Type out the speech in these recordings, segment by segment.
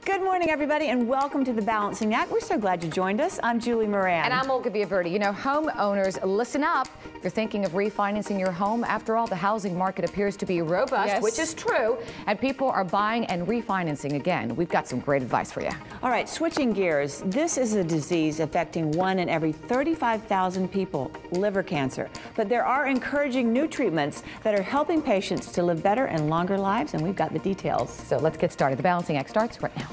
Good morning, everybody, and welcome to The Balancing Act. We're so glad you joined us. I'm Julie Moran. And I'm Olga Viaverdi. You know, homeowners, listen up. If you're thinking of refinancing your home, after all, the housing market appears to be robust, which is true, and people are buying and refinancing again. We've got some great advice for you. All right, switching gears. This is a disease affecting 1 in every 35,000 people, liver cancer. But there are encouraging new treatments that are helping patients to live better and longer lives, and we've got the details. So let's get started. The Balancing Act starts right now.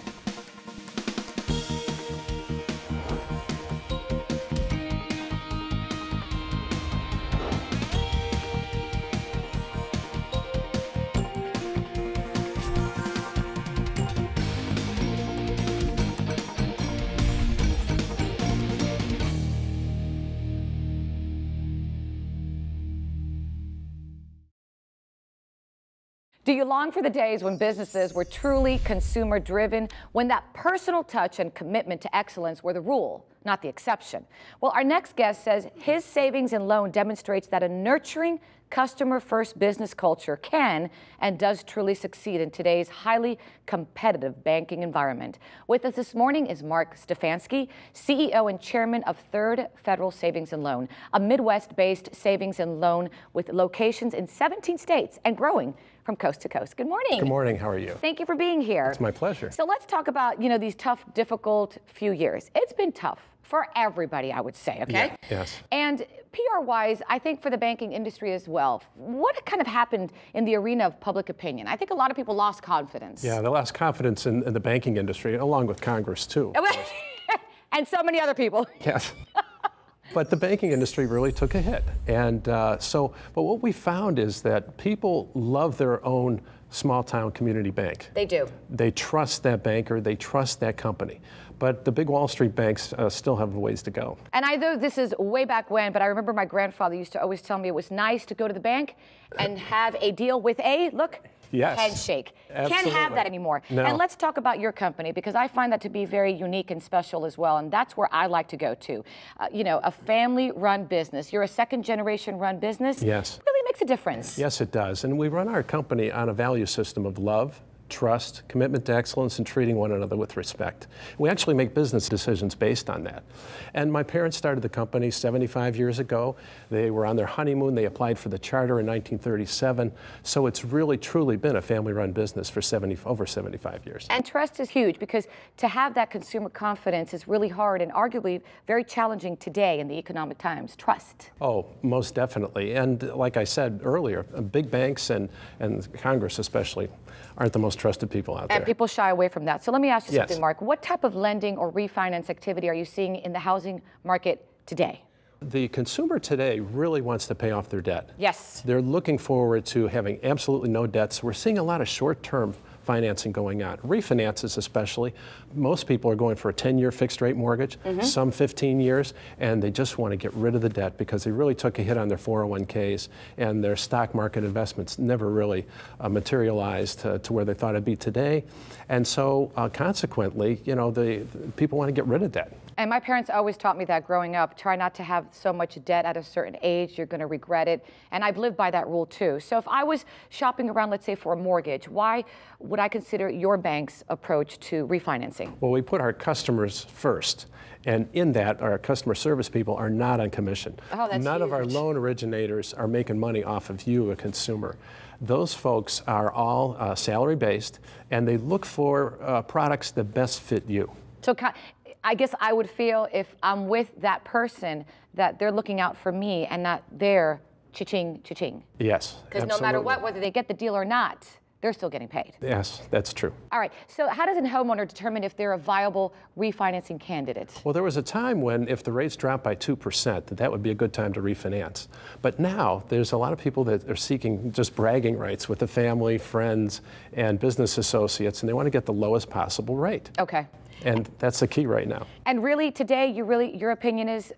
Do you long for the days when businesses were truly consumer-driven, when that personal touch and commitment to excellence were the rule, not the exception? Well, our next guest says his savings and loan demonstrates that a nurturing, customer-first business culture can and does truly succeed in today's highly competitive banking environment. With us this morning is Mark Stefanski, CEO and Chairman of Third Federal Savings and Loan, a Midwest-based savings and loan with locations in 17 states and growing from coast to coast. Good morning. Good morning. How are you? Thank you for being here. It's my pleasure. So let's talk about, you know, these tough, difficult few years. It's been tough for everybody, I would say, okay? Yeah, yes. And PR-wise, I think for the banking industry as well, what kind of happened in the arena of public opinion? I think a lot of people lost confidence. Yeah, they lost confidence in the banking industry, along with Congress, too. And so many other people. Yes. But the banking industry really took a hit. And but what we found is that people love their own small town community bank. They do. They trust that banker, they trust that company. But the big Wall Street banks still have a ways to go. And I know this is way back when, but I remember my grandfather used to always tell me it was nice to go to the bank and have a deal with a, yes, handshake. Absolutely. Can't have that anymore. No. And let's talk about your company, because I find that to be very unique and special as well, and that's where I like to go to. You know, a family-run business. You're a second-generation run business. Yes. Really makes a difference. Yes, it does. And we run our company on a value system of love, trust, commitment to excellence, and treating one another with respect. We actually make business decisions based on that. And my parents started the company 75 years ago. They were on their honeymoon. They applied for the charter in 1937. So it's really, truly been a family-run business for over 75 years. And trust is huge, because to have that consumer confidence is really hard and arguably very challenging today in the economic times. Trust. Oh, most definitely. And like I said earlier, big banks and Congress especially aren't the most trusted people out there. And people shy away from that. So let me ask you Yes. something, Mark. What type of lending or refinance activity are you seeing in the housing market today? The consumer today really wants to pay off their debt. Yes. They're looking forward to having absolutely no debts. We're seeing a lot of short-term financing going on, refinances especially. Most people are going for a 10-year fixed-rate mortgage, some 15 years, and they just want to get rid of the debt because they really took a hit on their 401ks, and their stock market investments never really materialized to where they thought it'd be today. And so consequently, you know, the people want to get rid of debt. And my parents always taught me that growing up. Try not to have so much debt at a certain age. You're going to regret it. And I've lived by that rule, too. So if I was shopping around, let's say, for a mortgage, why would I consider your bank's approach to refinancing? Well, we put our customers first. And in that, our customer service people are not on commission. Oh, that's None huge. of our loan originators are making money off of you, a consumer. Those folks are all salary-based, and they look for products that best fit you. So I guess I would feel, if I'm with that person, that they're looking out for me and not their cha-ching, cha-ching. Yes, Because no matter what, whether they get the deal or not, they're still getting paid. Yes, that's true. All right, so how does a homeowner determine if they're a viable refinancing candidate? Well, there was a time when if the rates dropped by 2%, that would be a good time to refinance. But now there's a lot of people that are seeking just bragging rights with the family, friends, and business associates, and they want to get the lowest possible rate. Okay. And that's the key right now. And really, today, your opinion is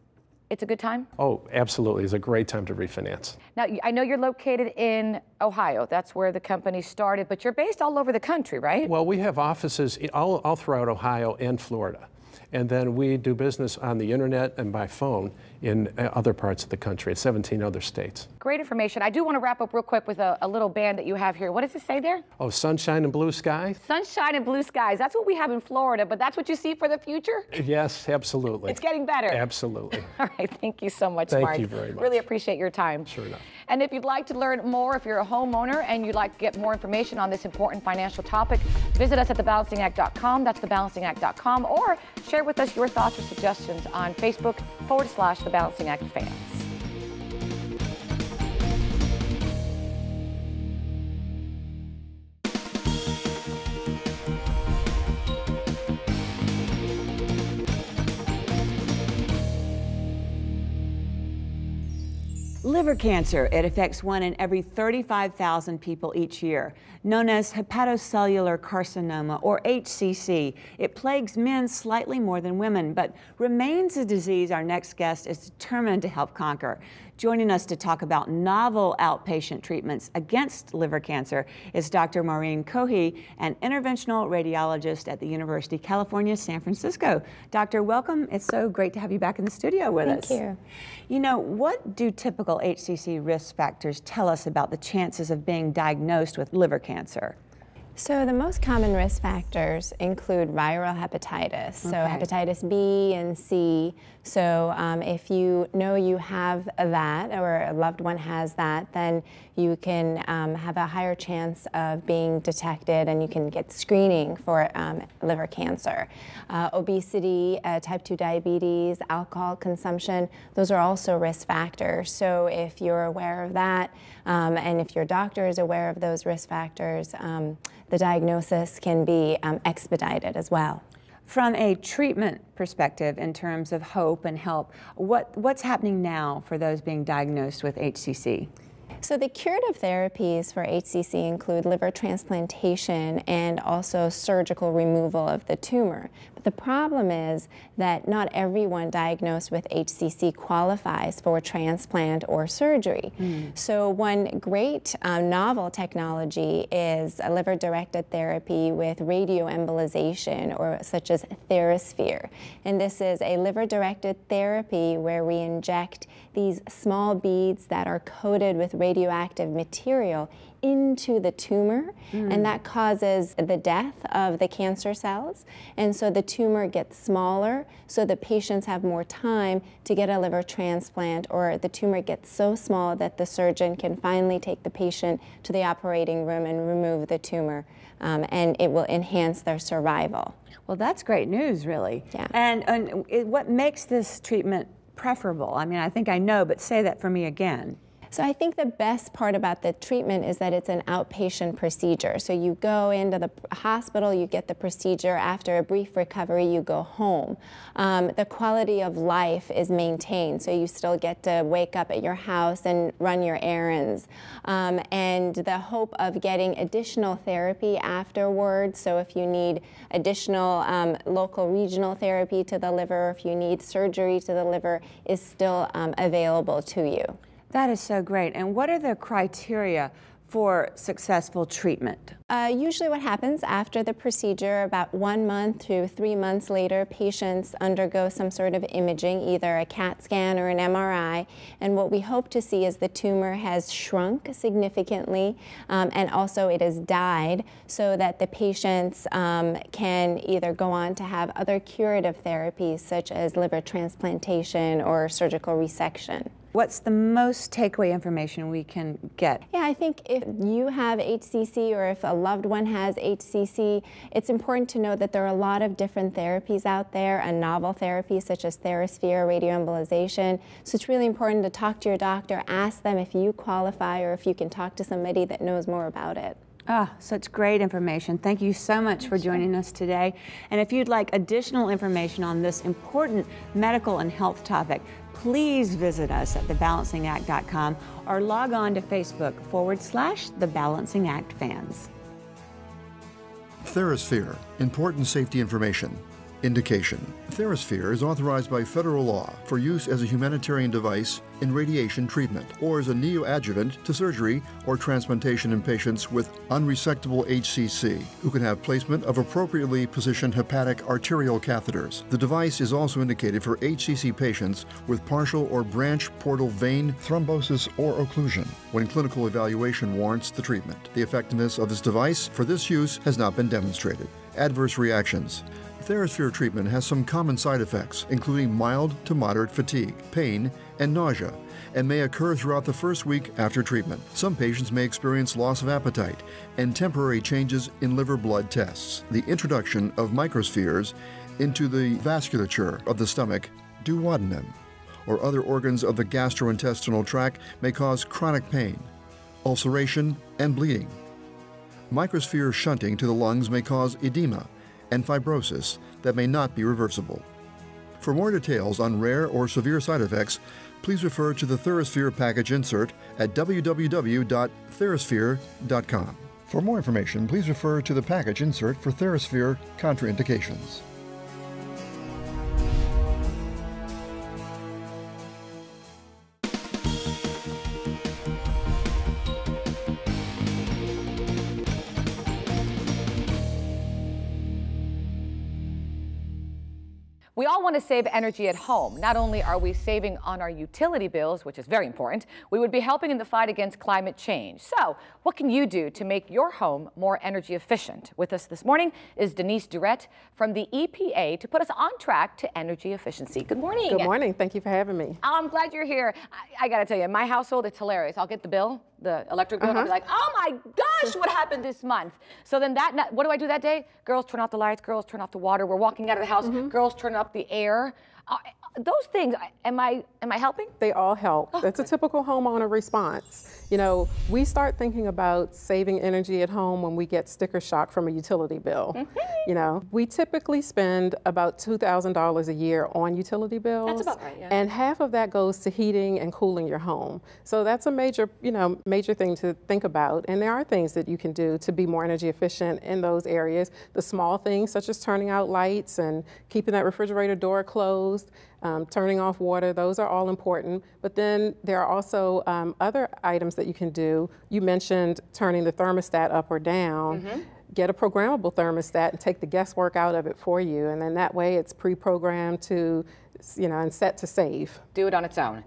it's a good time? Oh, absolutely. It's a great time to refinance. Now, I know you're located in Ohio. That's where the company started, but you're based all over the country, right? Well, we have offices all throughout Ohio and Florida. And then we do business on the internet and by phone in other parts of the country, in 17 other states. Great information. I do want to wrap up real quick with a little band that you have here. What does it say there? Oh, sunshine and blue skies? Sunshine and blue skies. That's what we have in Florida, but that's what you see for the future? Yes, absolutely. It's getting better. Absolutely. All right, thank you so much, Mark. Thank you very much. Really appreciate your time. Sure enough. And if you'd like to learn more, if you're a homeowner and you'd like to get more information on this important financial topic, visit us at thebalancingact.com. That's thebalancingact.com, or share with us your thoughts or suggestions on Facebook/The Balancing Act Fans. Liver cancer, it affects 1 in every 35,000 people each year. Known as hepatocellular carcinoma, or HCC, it plagues men slightly more than women, but remains a disease our next guest is determined to help conquer. Joining us to talk about novel outpatient treatments against liver cancer is Dr. Maureen Cohey, an interventional radiologist at the University of California, San Francisco. Doctor, welcome. It's so great to have you back in the studio with us. Thank you. You know, what do typical HCC risk factors tell us about the chances of being diagnosed with liver cancer? So the most common risk factors include viral hepatitis, so hepatitis B and C. So if you know you have that, or a loved one has that, then you can have a higher chance of being detected, and you can get screening for liver cancer. Obesity, type 2 diabetes, alcohol consumption, those are also risk factors. So if you're aware of that, and if your doctor is aware of those risk factors, the diagnosis can be expedited as well. From a treatment perspective, in terms of hope and help, what's happening now for those being diagnosed with HCC? So the curative therapies for HCC include liver transplantation and also surgical removal of the tumor. But the problem is that not everyone diagnosed with HCC qualifies for transplant or surgery. So one great novel technology is a liver-directed therapy with radioembolization, or such as TheraSphere. And this is a liver-directed therapy where we inject these small beads that are coated with radioactive material into the tumor, and that causes the death of the cancer cells, and so the tumor gets smaller, so the patients have more time to get a liver transplant, or the tumor gets so small that the surgeon can finally take the patient to the operating room and remove the tumor, and it will enhance their survival. Well, that's great news, really. Yeah. And what makes this treatment preferable? I mean, I think I know, but say that for me again. So I think the best part about the treatment is that it's an outpatient procedure. So you go into the hospital, you get the procedure, after a brief recovery, you go home. The quality of life is maintained, so you still get to wake up at your house and run your errands. And the hope of getting additional therapy afterwards, so if you need additional local regional therapy to the liver, if you need surgery to the liver, is still available to you. That is so great. And what are the criteria for successful treatment? Usually what happens after the procedure, about 1 month to 3 months later, patients undergo some sort of imaging, either a CAT scan or an MRI, and what we hope to see is the tumor has shrunk significantly, and also it has died, so that the patients can either go on to have other curative therapies such as liver transplantation or surgical resection. What's the most takeaway information we can get? Yeah, I think if you have HCC, or if a loved one has HCC, it's important to know that there are a lot of different therapies out there, and novel therapies such as TheraSphere, radioembolization. So it's really important to talk to your doctor, ask them if you qualify, or if you can talk to somebody that knows more about it. Ah, such great information. Thank you so much for joining us today. And if you'd like additional information on this important medical and health topic, please visit us at thebalancingact.com or log on to Facebook/The Balancing Act Fans. TheraSphere, important safety information. Indication. TheraSphere is authorized by federal law for use as a humanitarian device in radiation treatment or as a neoadjuvant to surgery or transplantation in patients with unresectable HCC who can have placement of appropriately positioned hepatic arterial catheters. The device is also indicated for HCC patients with partial or branch portal vein thrombosis or occlusion when clinical evaluation warrants the treatment. The effectiveness of this device for this use has not been demonstrated. Adverse reactions. TheraSphere treatment has some common side effects, including mild to moderate fatigue, pain, and nausea, and may occur throughout the first week after treatment. Some patients may experience loss of appetite and temporary changes in liver blood tests. The introduction of microspheres into the vasculature of the stomach, duodenum, or other organs of the gastrointestinal tract may cause chronic pain, ulceration, and bleeding. Microsphere shunting to the lungs may cause edema and fibrosis that may not be reversible. For more details on rare or severe side effects, please refer to the TheraSphere package insert at www.therasphere.com. For more information, please refer to the package insert for TheraSphere contraindications. We all want to save energy at home. Not only are we saving on our utility bills, which is very important, we would be helping in the fight against climate change. So, what can you do to make your home more energy efficient? With us this morning is Denise Durrett from the EPA to put us on track to energy efficiency. Good morning. Good morning. Thank you for having me. I'm glad you're here. I got to tell you, in my household, it's hilarious. I'll get the bill, the electric bill, and I'll be like, oh my gosh, what happened this month? So then what do I do that day? Girls turn off the lights, girls turn off the water. We're walking out of the house, girls turn up the air. Those things, am I helping? They all help. That's a typical homeowner response. You know, we start thinking about saving energy at home when we get sticker shock from a utility bill. You know, we typically spend about $2,000 a year on utility bills. That's about right, yeah. And half of that goes to heating and cooling your home. So that's a major, major thing to think about. And there are things that you can do to be more energy efficient in those areas. The small things such as turning out lights and keeping that refrigerator door closed. Turning off water, those are all important. But then there are also other items that you can do. You mentioned turning the thermostat up or down. Get a programmable thermostat and take the guesswork out of it for you. And then that way it's pre-programmed to, and set to save. Do it on its own.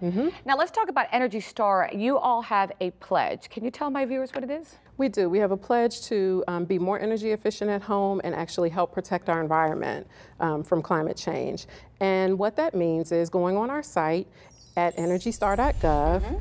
Now let's talk about Energy Star. You all have a pledge. Can you tell my viewers what it is? We do. We have a pledge to be more energy efficient at home and actually help protect our environment from climate change. And what that means is going on our site at energystar.gov.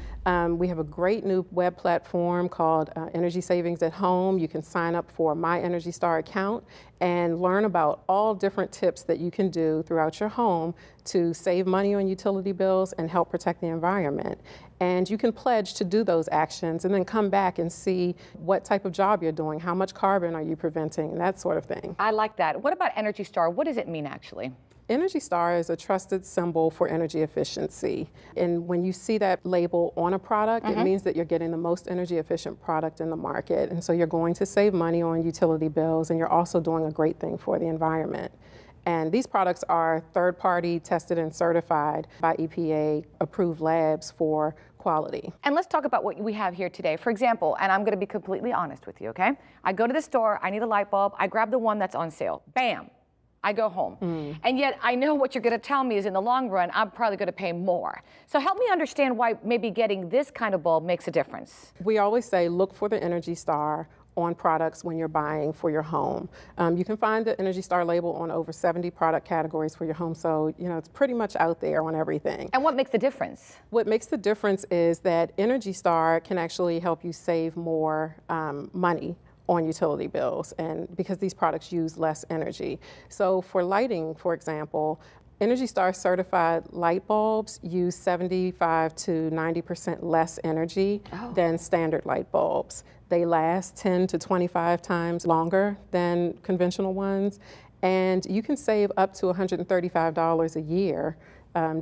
We have a great new web platform called Energy Savings at Home. You can sign up for My Energy Star account and learn about all different tips that you can do throughout your home to save money on utility bills and help protect the environment. And you can pledge to do those actions and then come back and see what type of job you're doing, how much carbon are you preventing, that sort of thing. I like that. What about Energy Star? What does it mean actually? Energy Star is a trusted symbol for energy efficiency. And when you see that label on a product, it means that you're getting the most energy efficient product in the market. And so you're going to save money on utility bills, and you're also doing a great thing for the environment. And these products are third-party tested and certified by EPA-approved labs for quality. And let's talk about what we have here today. For example, and I'm going to be completely honest with you, okay? I go to the store, I need a light bulb, I grab the one that's on sale. Bam! I go home. And yet I know what you're going to tell me is in the long run, I'm probably going to pay more. So help me understand why maybe getting this kind of bulb makes a difference. We always say look for the Energy Star on products when you're buying for your home. You can find the Energy Star label on over 70 product categories for your home, so it's pretty much out there on everything. And what makes the difference? What makes the difference is that Energy Star can actually help you save more money on utility bills, and because these products use less energy. So for lighting, for example, Energy Star certified light bulbs use 75 to 90% less energy than standard light bulbs. They last 10 to 25 times longer than conventional ones, and you can save up to $135 a year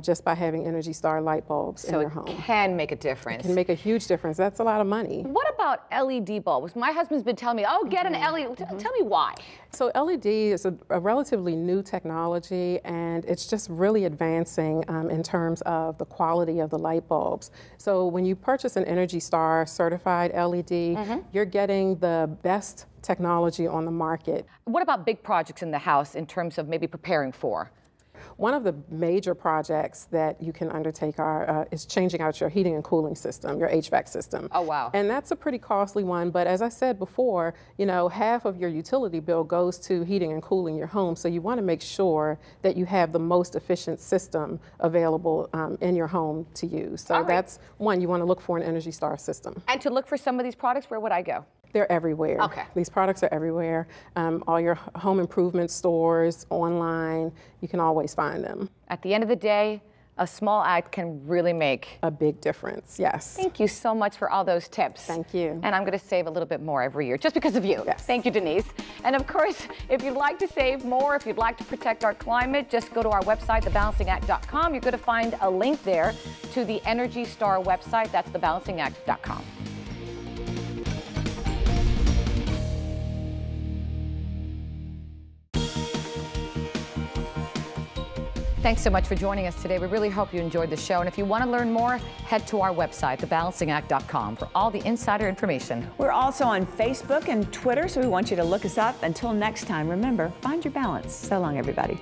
just by having Energy Star light bulbs in your home. So it can make a difference. It can make a huge difference. That's a lot of money. What about LED bulbs? My husband's been telling me, oh, get an LED. Tell me why. So LED is a relatively new technology, and it's just really advancing in terms of the quality of the light bulbs. So when you purchase an Energy Star certified LED, you're getting the best technology on the market. What about big projects in the house in terms of maybe preparing for? One of the major projects that you can undertake is changing out your heating and cooling system, your HVAC system. Oh, wow. And that's a pretty costly one, but as I said before, you know, half of your utility bill goes to heating and cooling your home, so you want to make sure that you have the most efficient system available in your home to use. So that's one, you want to look for an Energy Star system. And to look for some of these products, where would I go? They're everywhere. Okay. These products are everywhere. All your home improvement stores, online, you can always find them. At the end of the day, a small act can really make a big difference, yes. Thank you so much for all those tips. Thank you. And I'm going to save a little bit more every year just because of you. Yes. Thank you, Denise. And of course, if you'd like to save more, if you'd like to protect our climate, just go to our website, thebalancingact.com. You're going to find a link there to the Energy Star website. That's thebalancingact.com. Thanks so much for joining us today. We really hope you enjoyed the show. And if you want to learn more, head to our website, thebalancingact.com, for all the insider information. We're also on Facebook and Twitter, so we want you to look us up. Until next time, remember, find your balance. So long, everybody.